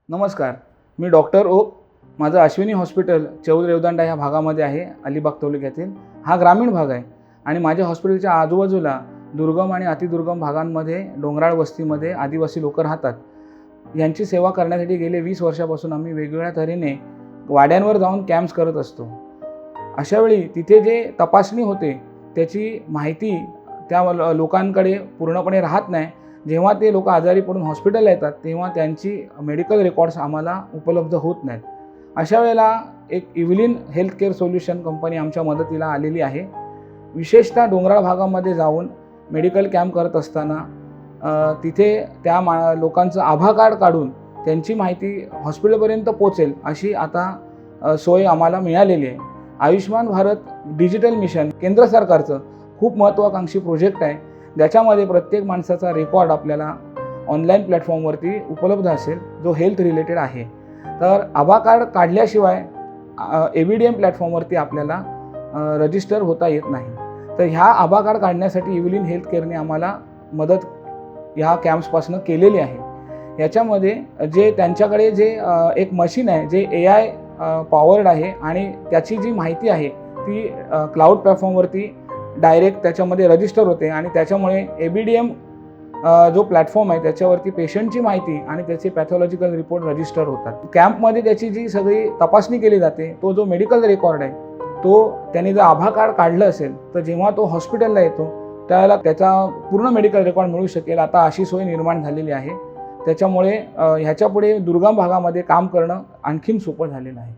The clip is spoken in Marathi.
नमस्कार, मी डॉक्टर ओक. माझं अश्विनी हॉस्पिटल चौद रेवदंडा ह्या भागामध्ये आहे, अलिबाग तालुक्यातील. हा ग्रामीण भाग आहे आणि माझ्या हॉस्पिटलच्या आजूबाजूला दुर्गम आणि अतिदुर्गम भागांमध्ये डोंगराळ वस्तीमध्ये आदिवासी लोक राहतात. यांची सेवा करण्यासाठी गेले 20 वर्षापासून आम्ही वेगवेगळ्या तऱ्हेने वाड्यांवर जाऊन कॅम्प्स करत असतो. अशावेळी तिथे जे तपासणी होते त्याची माहिती त्या लोकांकडे पूर्णपणे राहत नाही. जेव्हा ते लोक आजारी पडून हॉस्पिटलला येतात तेव्हा त्यांची मेडिकल रेकॉर्ड्स आम्हाला उपलब्ध होत नाहीत. अशा वेळेला एक Evelyn health care solution company आमच्या मदतीला आलेली आहे. विशेषतः डोंगराळ भागामध्ये जाऊन मेडिकल कॅम्प करत असताना तिथे त्या लोकांचं आभा कार्ड काढून त्यांची माहिती हॉस्पिटलपर्यंत पोचेल अशी आता सोय आम्हाला मिळालेली आहे. आयुष्मान भारत डिजिटल मिशन केंद्र सरकारचं खूप महत्त्वाकांक्षी प्रोजेक्ट आहे, ज्याच्यामध्ये प्रत्येक माणसाचा रेकॉर्ड आपल्याला ऑनलाईन प्लॅटफॉर्मवरती उपलब्ध असेल जो हेल्थ रिलेटेड आहे. तर आभा कार्ड काढल्याशिवाय AVDM प्लॅटफॉर्मवरती आपल्याला रजिस्टर होता येत नाही. तर ह्या आभा कार्ड काढण्यासाठी इव्हलिन हेल्थ केअरने आम्हाला मदत ह्या कॅम्प्सपासून केलेली आहे. याच्यामध्ये जे त्यांच्याकडे जे एक मशीन आहे जे AI पॉवर्ड आहे आणि त्याची जी माहिती आहे ती क्लाउड प्लॅटफॉर्मवरती डायरेक्ट त्याच्यामध्ये रजिस्टर होते आणि त्याच्यामुळे AVDM जो प्लॅटफॉर्म आहे त्याच्यावरती पेशंटची माहिती आणि त्याचे पॅथॉलॉजिकल रिपोर्ट रजिस्टर होतात. कॅम्पमध्ये त्याची जी सगळी तपासणी केली जाते, तो जो मेडिकल रेकॉर्ड आहे तो त्याने जर आभा कार्ड काढलं असेल तर जेव्हा तो हॉस्पिटलला येतो त्यावेळेला त्याचा पूर्ण मेडिकल रेकॉर्ड मिळू शकेल. आता अशी सोय निर्माण झालेली आहे. त्याच्यामुळे ह्याच्यापुढे दुर्गम भागामध्ये काम करणं आणखीन सोपं झालेलं आहे.